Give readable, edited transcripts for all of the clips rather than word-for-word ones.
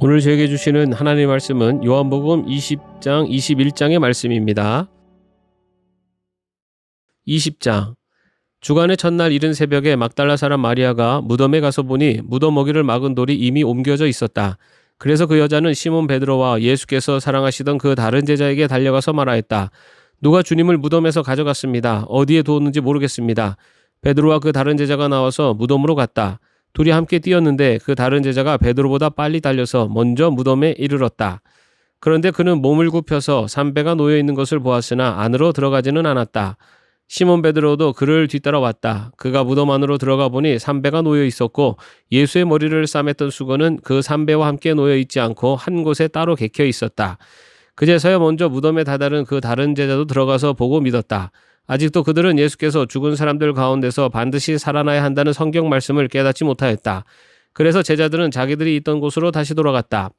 오늘 저에게 주시는 하나님의 말씀은 요한복음 20장 21장의 말씀입니다. 20장. 주간의 첫날 이른 새벽에 막달라 사람 마리아가 무덤에 가서 보니 무덤 모기를 막은 돌이 이미 옮겨져 있었다. 그래서 그 여자는 시몬 베드로와 예수께서 사랑하시던 그 다른 제자에게 달려가서 말하였다. 누가 주님을 무덤에서 가져갔습니다. 어디에 두었는지 모르겠습니다. 베드로와 그 다른 제자가 나와서 무덤으로 갔다. 둘이 함께 뛰었는데 그 다른 제자가 베드로보다 빨리 달려서 먼저 무덤에 이르렀다. 그런데 그는 몸을 굽혀서 삼배가 놓여 있는 것을 보았으나 안으로 들어가지는 않았다. 시몬 베드로도 그를 뒤따라 왔다. 그가 무덤 안으로 들어가 보니 삼배가 놓여 있었고 예수의 머리를 싸맸던 수건은 그 삼배와 함께 놓여 있지 않고 한 곳에 따로 개켜 있었다. 그제서야 먼저 무덤에 다다른 그 다른 제자도 들어가서 보고 믿었다. 아직도 그들은 예수께서 죽은 사람들 가운데서 반드시 살아나야 한다는 성경 말씀을 깨닫지 못하였다. 그래서 제자들은 자기들이 있던 곳으로 다시 돌아갔다.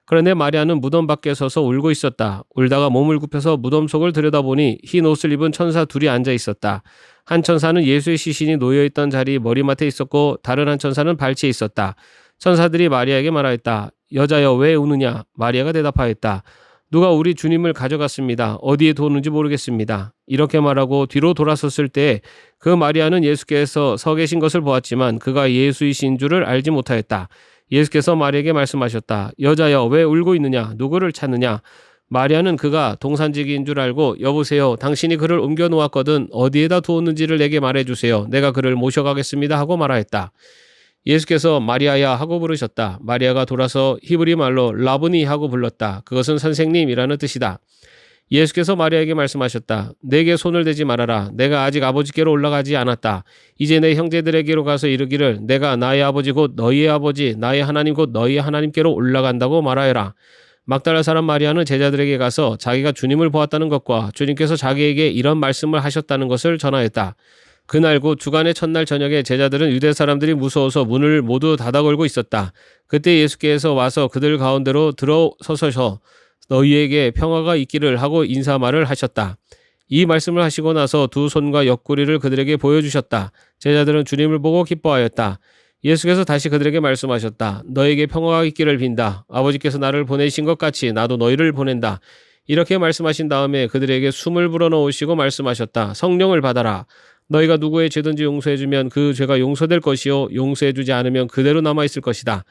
그런데 마리아는 무덤 밖에 서서 울고 있었다. 울다가 몸을 굽혀서 무덤 속을 들여다보니 흰 옷을 입은 천사 둘이 앉아 있었다. 한 천사는 예수의 시신이 놓여있던 자리 머리맡에 있었고 다른 한 천사는 발치에 있었다. 천사들이 마리아에게 말하였다. 여자여 왜 우느냐? 마리아가 대답하였다. 누가 우리 주님을 가져갔습니다. 어디에 두었는지 모르겠습니다. 이렇게 말하고 뒤로 돌아섰을 때 그 마리아는 예수께서 서 계신 것을 보았지만 그가 예수이신 줄을 알지 못하였다. 예수께서 마리아에게 말씀하셨다. 여자여 왜 울고 있느냐? 누구를 찾느냐? 마리아는 그가 동산지기인 줄 알고 여보세요. 당신이 그를 옮겨 놓았거든 어디에다 두었는지를 내게 말해주세요. 내가 그를 모셔가겠습니다 하고 말하였다. 예수께서 마리아야 하고 부르셨다. 마리아가 돌아서 히브리 말로 라브니 하고 불렀다. 그것은 선생님이라는 뜻이다. 예수께서 마리아에게 말씀하셨다. 내게 손을 대지 말아라. 내가 아직 아버지께로 올라가지 않았다. 이제 내 형제들에게로 가서 이르기를 내가 나의 아버지 곧 너희의 아버지 나의 하나님 곧 너희의 하나님께로 올라간다고 말하여라. 막달라 사람 마리아는 제자들에게 가서 자기가 주님을 보았다는 것과 주님께서 자기에게 이런 말씀을 하셨다는 것을 전하였다. 그날 곧 주간의 첫날 저녁에 제자들은 유대 사람들이 무서워서 문을 모두 닫아 걸고 있었다. 그때 예수께서 와서 그들 가운데로 들어서셔서 너희에게 평화가 있기를 하고 인사말을 하셨다. 이 말씀을 하시고 나서 두 손과 옆구리를 그들에게 보여주셨다. 제자들은 주님을 보고 기뻐하였다. 예수께서 다시 그들에게 말씀하셨다. 너에게 평화가 있기를 빈다. 아버지께서 나를 보내신 것 같이 나도 너희를 보낸다. 이렇게 말씀하신 다음에 그들에게 숨을 불어넣으시고 말씀하셨다. 성령을 받아라. 너희가 누구의 죄든지 용서해주면 그 죄가 용서될 것이요 용서해주지 않으면 그대로 남아있을 것이다.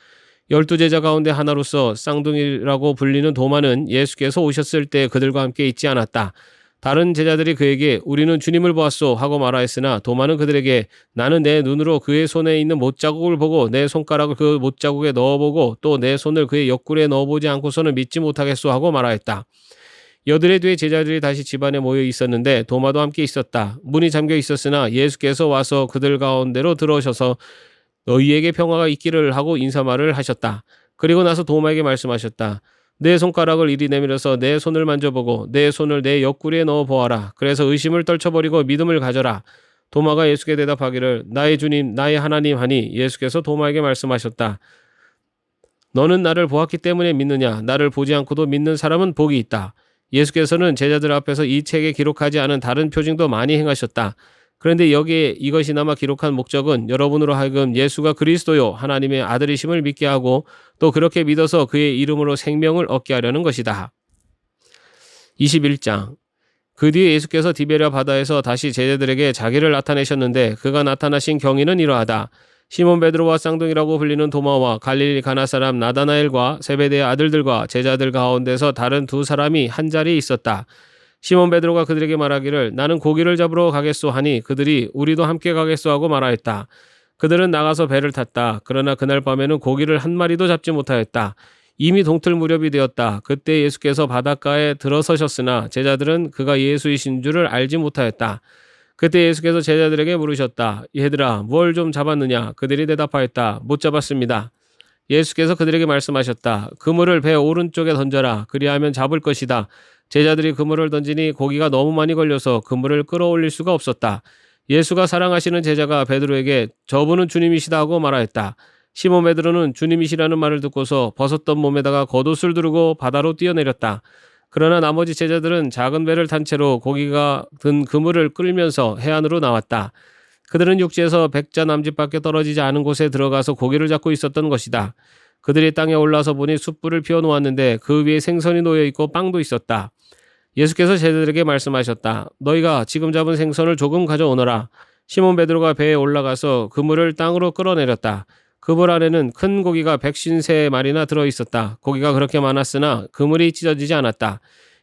12제자 가운데 하나로서 쌍둥이라고 불리는 도마는 예수께서 오셨을 때 그들과 함께 있지 않았다. 다른 제자들이 그에게 우리는 주님을 보았소 하고 말하였으나 도마는 그들에게 나는 내 눈으로 그의 손에 있는 못자국을 보고 내 손가락을 그 못자국에 넣어보고 또 내 손을 그의 옆구리에 넣어보지 않고서는 믿지 못하겠소 하고 말하였다. 여드레 뒤에 제자들이 다시 집안에 모여 있었는데 도마도 함께 있었다. 문이 잠겨 있었으나 예수께서 와서 그들 가운데로 들어오셔서 너희에게 평화가 있기를 하고 인사말을 하셨다. 그리고 나서 도마에게 말씀하셨다. 내 손가락을 이리 내밀어서 내 손을 만져보고 내 손을 내 옆구리에 넣어 보아라. 그래서 의심을 떨쳐버리고 믿음을 가져라. 도마가 예수께 대답하기를 나의 주님 나의 하나님 하니 예수께서 도마에게 말씀하셨다. 너는 나를 보았기 때문에 믿느냐? 나를 보지 않고도 믿는 사람은 복이 있다. 예수께서는 제자들 앞에서 이 책에 기록하지 않은 다른 표징도 많이 행하셨다. 그런데 여기에 이것이나마 기록한 목적은 여러분으로 하여금 예수가 그리스도요 하나님의 아들이심을 믿게 하고 또 그렇게 믿어서 그의 이름으로 생명을 얻게 하려는 것이다. 21장. 그 뒤에 예수께서 디베랴 바다에서 다시 제자들에게 자기를 나타내셨는데 그가 나타나신 경위는 이러하다. 시몬 베드로와 쌍둥이라고 불리는 도마와 갈릴리 가나 사람 나다나엘과 세베대의 아들들과 제자들 가운데서 다른 두 사람이 한 자리에 있었다. 시몬 베드로가 그들에게 말하기를 나는 고기를 잡으러 가겠소 하니 그들이 우리도 함께 가겠소 하고 말하였다. 그들은 나가서 배를 탔다. 그러나 그날 밤에는 고기를 한 마리도 잡지 못하였다. 이미 동틀 무렵이 되었다. 그때 예수께서 바닷가에 들어서셨으나 제자들은 그가 예수이신 줄을 알지 못하였다. 그때 예수께서 제자들에게 물으셨다. 얘들아 뭘 좀 잡았느냐? 그들이 대답하였다. 못 잡았습니다. 예수께서 그들에게 말씀하셨다. 그물을 배 오른쪽에 던져라. 그리하면 잡을 것이다. 제자들이 그물을 던지니 고기가 너무 많이 걸려서 그물을 끌어올릴 수가 없었다. 예수가 사랑하시는 제자가 베드로에게 저분은 주님이시다 하고 말하였다. 시몬 베드로는 주님이시라는 말을 듣고서 벗었던 몸에다가 겉옷을 두르고 바다로 뛰어내렸다. 그러나 나머지 제자들은 작은 배를 탄 채로 고기가 든 그물을 끌면서 해안으로 나왔다. 그들은 육지에서 100자 남짓밖에 떨어지지 않은 곳에 들어가서 고기를 잡고 있었던 것이다. 그들이 땅에 올라서 보니 숯불을 피워 놓았는데 그 위에 생선이 놓여 있고 빵도 있었다. 예수께서 제자들에게 말씀하셨다. 너희가 지금 잡은 생선을 조금 가져오너라. 시몬 베드로가 배에 올라가서 그물을 땅으로 끌어내렸다. 그물 안에는 큰 고기가 153마리나 들어있었다. 고기가 그렇게 많았으나 그물이 찢어지지 않았다.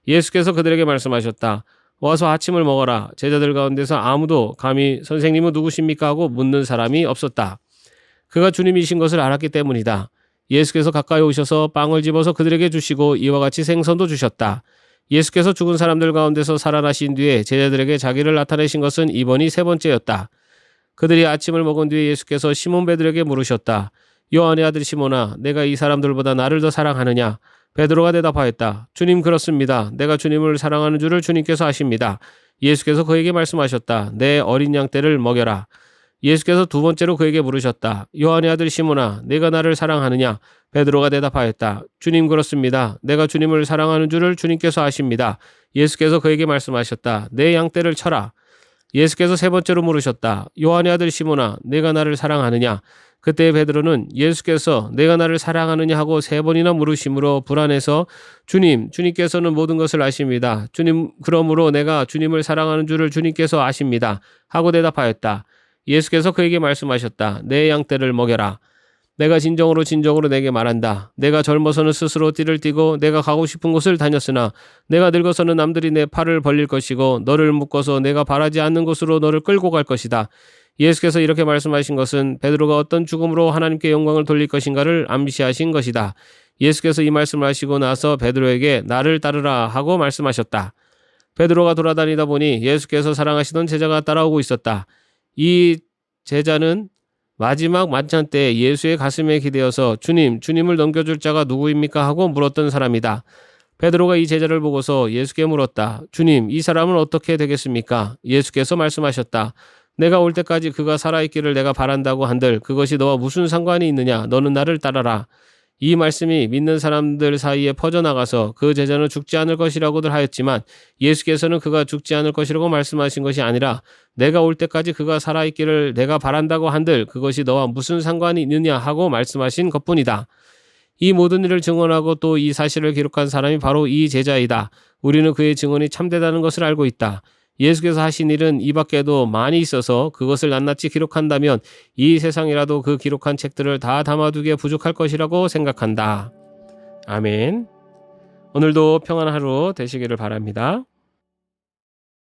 예수께서 그들에게 말씀하셨다. 와서 아침을 먹어라. 제자들 가운데서 아무도 감히 선생님은 누구십니까 하고 묻는 사람이 없었다. 그가 주님이신 것을 알았기 때문이다. 예수께서 가까이 오셔서 빵을 집어서 그들에게 주시고 이와 같이 생선도 주셨다. 예수께서 죽은 사람들 가운데서 살아나신 뒤에 제자들에게 자기를 나타내신 것은 이번이 세 번째였다. 그들이 아침을 먹은 뒤에 예수께서 시몬 베드로에게 물으셨다. 요한의 아들 시몬아, 내가 이 사람들보다 나를 더 사랑하느냐? 베드로가 대답하였다. 주님, 그렇습니다. 내가 주님을 사랑하는 줄을 주님께서 아십니다. 예수께서 그에게 말씀하셨다. 내 어린 양 떼를 먹여라. 예수께서 두 번째로 그에게 물으셨다. 요한의 아들 시몬아, 내가 나를 사랑하느냐? 베드로가 대답하였다. 주님, 그렇습니다. 내가 주님을 사랑하는 줄을 주님께서 아십니다. 예수께서 그에게 말씀하셨다. 내 양떼를 쳐라. 예수께서 세 번째로 물으셨다. 요한의 아들 시몬아, 내가 나를 사랑하느냐? 그때 베드로는 예수께서 내가 나를 사랑하느냐 하고 세 번이나 물으심으로 불안해서 주님께서는 모든 것을 아십니다. 주님, 그러므로 내가 주님을 사랑하는 줄을 주님께서 아십니다. 하고 대답하였다. 예수께서 그에게 말씀하셨다. 내 양떼를 먹여라. 내가 진정으로 내게 말한다. 내가 젊어서는 스스로 띠를 띠고 내가 가고 싶은 곳을 다녔으나 내가 늙어서는 남들이 내 팔을 벌릴 것이고 너를 묶어서 내가 바라지 않는 곳으로 너를 끌고 갈 것이다. 예수께서 이렇게 말씀하신 것은 베드로가 어떤 죽음으로 하나님께 영광을 돌릴 것인가를 암시하신 것이다. 예수께서 이 말씀을 하시고 나서 베드로에게 나를 따르라 하고 말씀하셨다. 베드로가 돌아다니다 보니 예수께서 사랑하시던 제자가 따라오고 있었다. 이 제자는 마지막 만찬 때 예수의 가슴에 기대어서 주님을 넘겨줄 자가 누구입니까? 하고 물었던 사람이다. 베드로가 이 제자를 보고서 예수께 물었다. 주님, 이 사람은 어떻게 되겠습니까? 예수께서 말씀하셨다. 내가 올 때까지 그가 살아있기를 내가 바란다고 한들 그것이 너와 무슨 상관이 있느냐? 너는 나를 따라라. 이 말씀이 믿는 사람들 사이에 퍼져나가서 그 제자는 죽지 않을 것이라고들 하였지만 예수께서는 그가 죽지 않을 것이라고 말씀하신 것이 아니라 내가 올 때까지 그가 살아있기를 내가 바란다고 한들 그것이 너와 무슨 상관이 있느냐 하고 말씀하신 것뿐이다. 이 모든 일을 증언하고 또 이 사실을 기록한 사람이 바로 이 제자이다. 우리는 그의 증언이 참되다는 것을 알고 있다. 예수께서 하신 일은 이 밖에도 많이 있어서 그것을 낱낱이 기록한다면 이 세상이라도 그 기록한 책들을 다 담아두기에 부족할 것이라고 생각한다. 아멘. 오늘도 평안한 하루 되시기를 바랍니다.